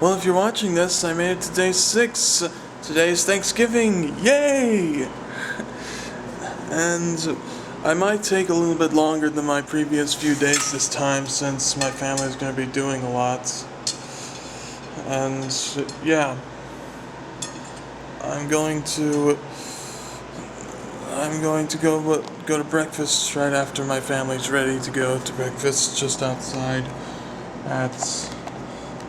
Well, if you're watching this, I made it to day 6. Today's Thanksgiving. Yay! And I might take a little bit longer than my previous few days this time since my family's going to be doing a lot. And yeah, I'm going to go to breakfast right after my family's ready to go to breakfast just outside at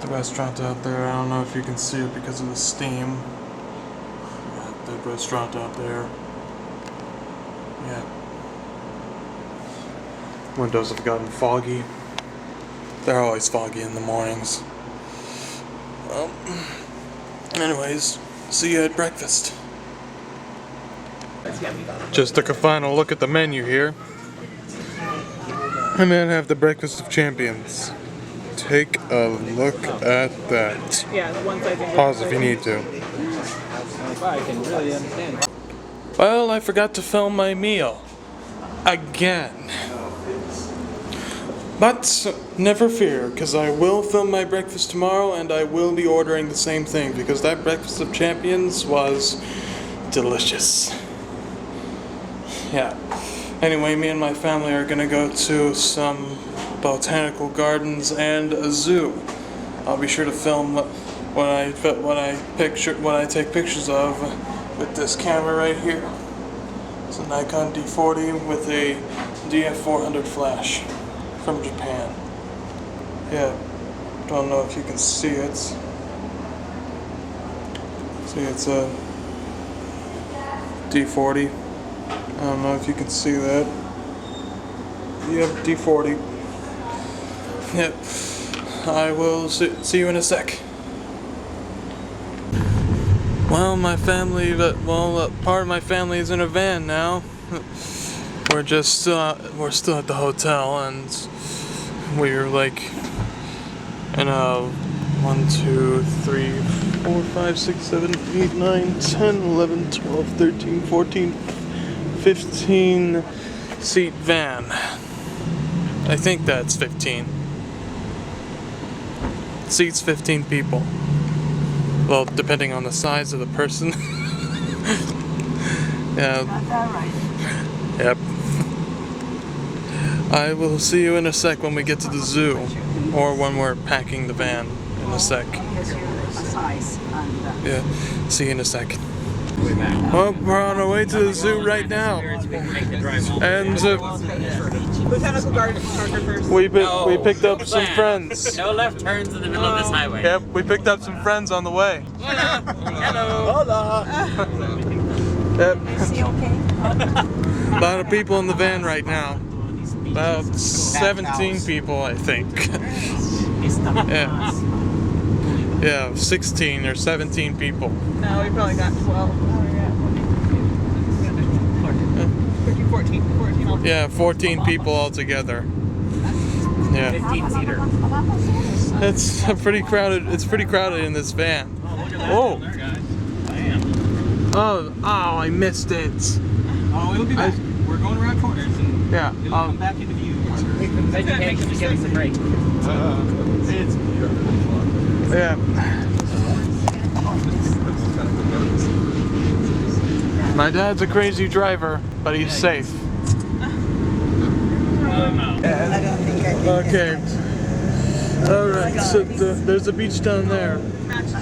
the restaurant out there. I don't know if you can see it because of the steam. The restaurant out there. Yeah. Windows have gotten foggy. They're always foggy in the mornings. Well, anyways, see you at breakfast. Just took a final look at the menu here. And then have the Breakfast of Champions. Take a look at that. Yeah, the ones I think. Pause if you need to. I can really understand. Well, I forgot to film my meal. Again. But never fear, because I will film my breakfast tomorrow and I will be ordering the same thing because that Breakfast of Champions was delicious. Yeah. Anyway, me and my family are gonna go to some botanical gardens and a zoo. I'll be sure to film what I take pictures of with this camera right here. It's a Nikon D40 with a DF400 flash from Japan. Yeah, don't know if you can see it. See, it's a D40. I don't know if you can see that. Yep, D40. Yep. I will see you in a sec. Well, part of my family is in a van now. We're still at the hotel, and we're like in a 1, 2, 3, 4, 5, 6, 7, 8, 9, 10, 11, 12, 13, 14, 15 seat van. I think that's 15. Seats 15 people. Well, depending on the size of the person. Yeah. Got that right. Yep. I will see you in a sec when we get to the zoo, or when we're packing the van in a sec. Yeah, see you in a sec. Well, we're on our way to the zoo right now, and Botanical Garden first. we picked up some friends. No left turns in the middle of this highway. Yep, we picked up some friends on the way. Hello. Yep. Is he okay? A lot of people in the van right now. About 17 people, I think. Yeah. Yeah, 16 or 17 people. No, we probably got 12. 14 all. Yeah, 14 people altogether. Yeah. 15-seater. It's pretty crowded. It's pretty crowded in this van. Oh. Oh, I missed it. Oh, it'll be back. We're going around corners and Yeah. it'll come back into view. Education, just give us a break. It's beautiful. Yeah. My dad's a crazy driver, but he's safe. Okay. Alright, so there's a beach down there,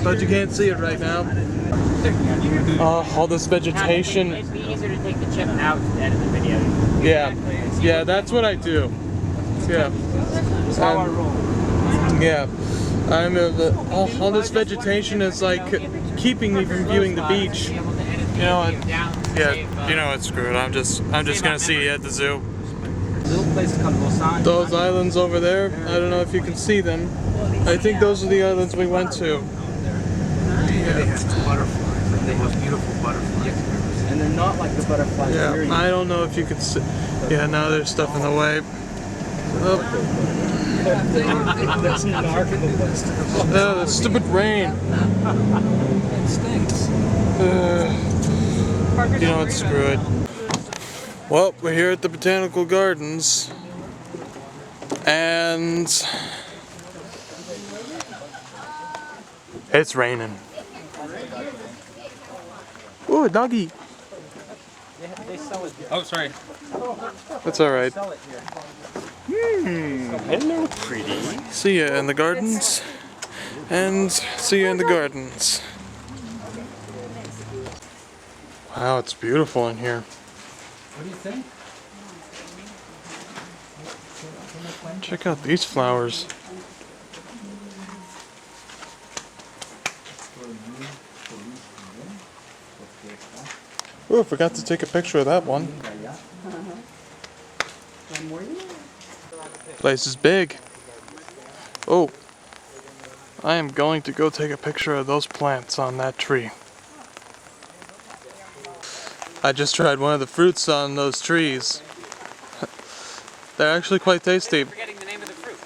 but you can't see it right now. All this vegetation. It'd be easier to take the chip out to edit the video. Yeah, that's what I do. Yeah. Yeah. All this vegetation is like keeping me from viewing the beach. You know what? Yeah, you know what? Screw it. I'm just gonna see you at the zoo. Those islands over there, I don't know if you can see them. I think those are the islands we went to. They have butterflies. They have beautiful butterflies. And they're not like the butterflies. Yeah, I don't know if you can see. Yeah, now there's stuff in the way. Oh. That's dark in the west. The stupid rain. It stinks. You know what? Screw it. Well, we're here at the Botanical Gardens, and It's raining. Ooh, a doggy. They sell it. Oh, sorry. That's alright. Sell it here. Hello, pretty. See ya in the gardens. And see ya in the gardens. Wow, it's beautiful in here. What do you think? Check out these flowers. Ooh, forgot to take a picture of that one. Place is big. Oh, I am going to go take a picture of those plants on that tree. I just tried one of the fruits on those trees. They're actually quite tasty. Forgetting the name of the fruit.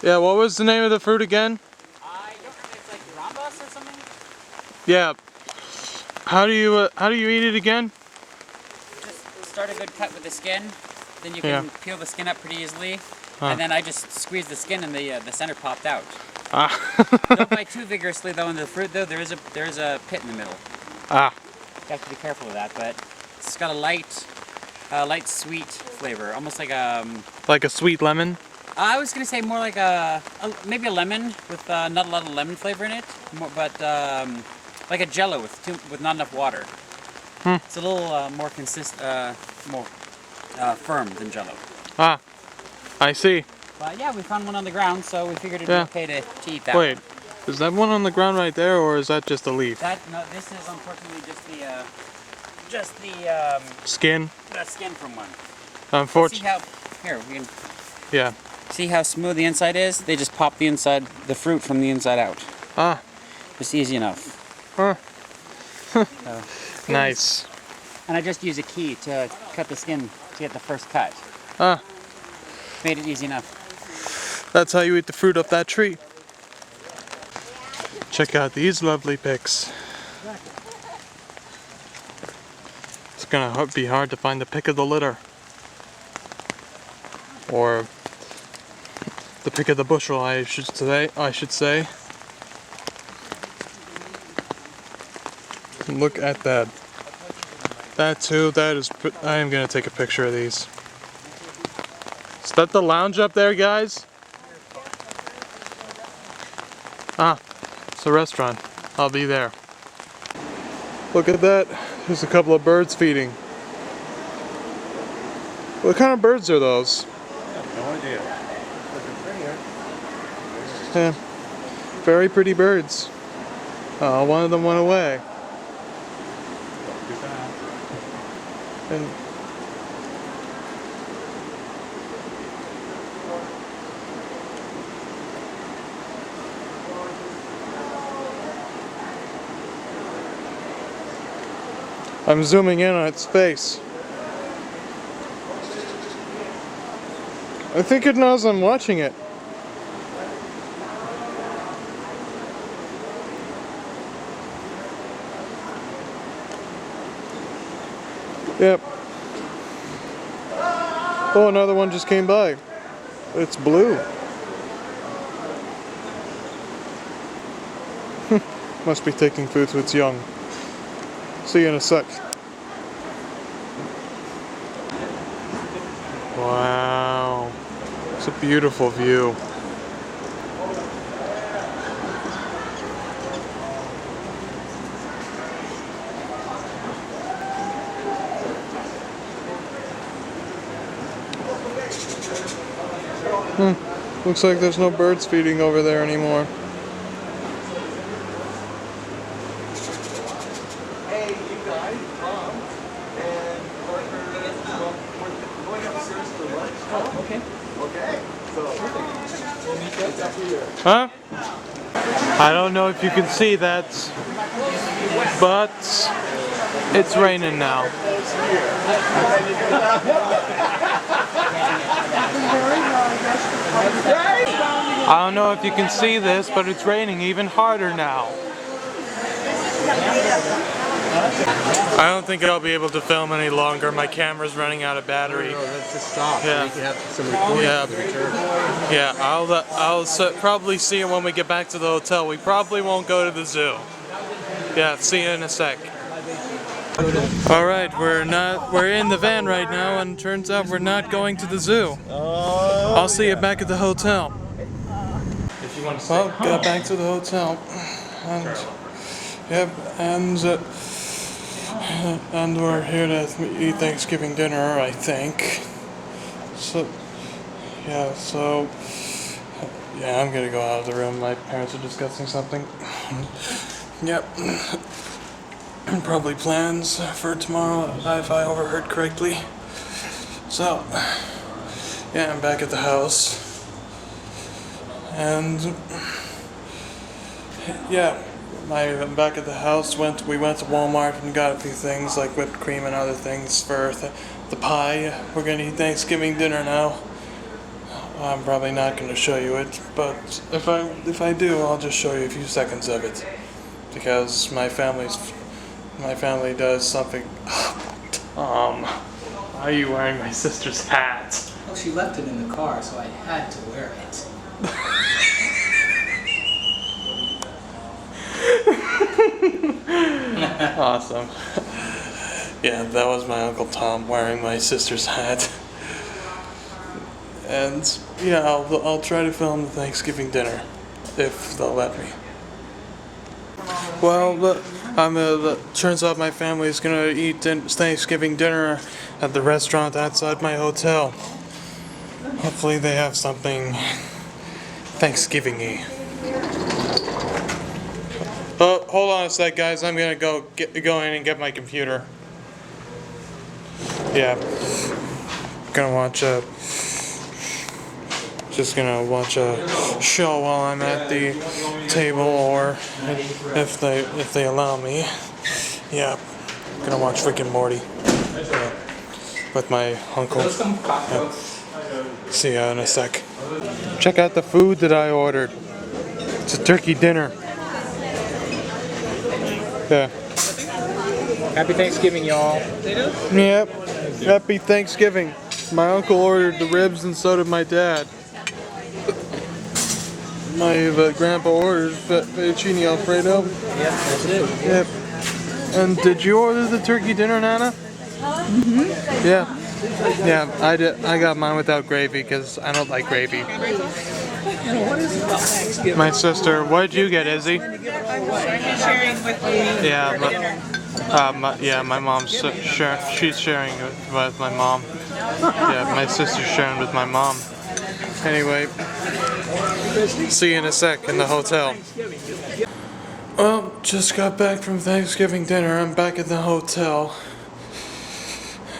Yeah, what was the name of the fruit again? I don't remember. It's like rhombus or something. Yeah. How do you eat it again? Just start a good cut with the skin. Then you Yeah. can peel the skin up pretty easily. Huh. And then I just squeezed the skin and the center popped out. Ah. Don't bite too vigorously though in the fruit though. There is a pit in the middle. Ah. You have to be careful with that, but it's got a light sweet flavor, almost like Like a sweet lemon? I was gonna say more like maybe a lemon with not a lot of lemon flavor in it, but like a Jello with not enough water. It's a little more firm than Jello. Ah. I see. But yeah, we found one on the ground, so we figured it'd Yeah. be okay to eat that. Wait. one. Is that one on the ground right there, or is that just a leaf? No, this is unfortunately just Skin? the skin from one. See Unfortunately. how here we can Yeah. see how smooth the inside is. They just pop the fruit from the inside out. Ah. It's easy enough. Huh. So, Nice. and I just use a key to cut the skin to get the first cut. Ah. Made it easy enough. That's how you eat the fruit off that tree. Check out these lovely pics. It's gonna be hard to find the pick of the litter. Or the pick of the bushel, I should say. Look at that. That too, I am gonna take a picture of these. Is that the lounge up there, guys? Ah, it's a restaurant. I'll be there. Look at that. There's a couple of birds feeding. What kind of birds are those? No idea. Yeah, very pretty birds. Oh, one of them went away. And I'm zooming in on its face. I think it knows I'm watching it. Yep. Oh, another one just came by. It's blue. Must be taking food to its young. See you in a sec. Wow. It's a beautiful view. Looks like there's no birds feeding over there anymore. Hey, you guys, Mom, and Parker, we're going upstairs for lunch. Oh, okay. Okay. So, we'll meet up here. Huh? I don't know if you can see that, but it's raining now. I don't know if you can see this, but it's raining even harder now. I don't think I'll be able to film any longer. My camera's running out of battery. No, let's just stop. Yeah. We can have some recording Yeah. for the return. Yeah, probably see you when we get back to the hotel. We probably won't go to the zoo. Yeah, see you in a sec. All right, we're in the van right now, and turns out we're not going to the zoo. I'll see you back at the hotel. If you want to Well, got back to the hotel, and yep, and we're here to eat Thanksgiving dinner, I think. So, yeah, I'm gonna go out of the room. My parents are discussing something. Yep. Probably plans for tomorrow, if I overheard correctly. So, yeah, I'm back at the house. And yeah, I'm back at the house. We went to Walmart and got a few things like whipped cream and other things for the pie. We're gonna eat Thanksgiving dinner now. I'm probably not gonna show you it, but if I do, I'll just show you a few seconds of it because my family does something. Tom, why are you wearing my sister's hat? Well, she left it in the car, so I had to wear it. Awesome. Yeah, that was my Uncle Tom wearing my sister's hat. And yeah, I'll try to film the Thanksgiving dinner if they'll let me. Well, turns out my family's gonna eat Thanksgiving dinner at the restaurant outside my hotel. Hopefully they have something Thanksgiving-y. Oh, hold on a sec, guys. I'm gonna go in and get my computer. Yeah, just gonna watch a show while I'm at the table, or if they allow me. Yeah, gonna watch Rick and Morty with my uncle. Yeah. See ya in a sec. Check out the food that I ordered. It's a turkey dinner. Yeah. Happy Thanksgiving, y'all. Yep. Happy Thanksgiving. My uncle ordered the ribs and so did my dad. My grandpa ordered fettuccine alfredo. Yep, that's it. Yep. And did you order the turkey dinner, Nana? Mm-hmm. Yeah. Yeah, I did. I got mine without gravy because I don't like gravy. What is it about Thanksgiving? My sister, what did you get, Izzy? I'm sharing with me. Yeah, my mom's she's sharing it with my mom. Yeah, my sister's sharing with my mom. Anyway, see you in a sec in the hotel. Well, just got back from Thanksgiving dinner. I'm back at the hotel.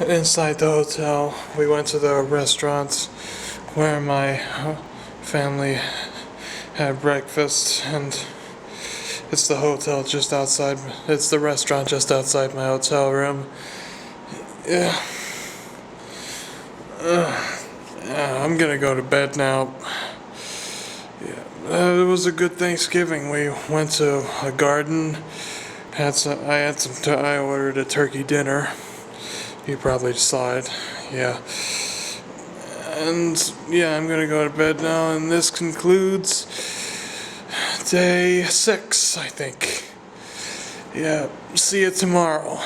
Inside the hotel, we went to the restaurant where my family had breakfast, and it's the hotel just outside. It's the restaurant just outside my hotel room. Yeah. I'm gonna go to bed now. Yeah, it was a good Thanksgiving. We went to a garden. I ordered a turkey dinner. You probably saw it. Yeah. And yeah, I'm gonna go to bed now, and this concludes day 6, I think. Yeah, see you tomorrow.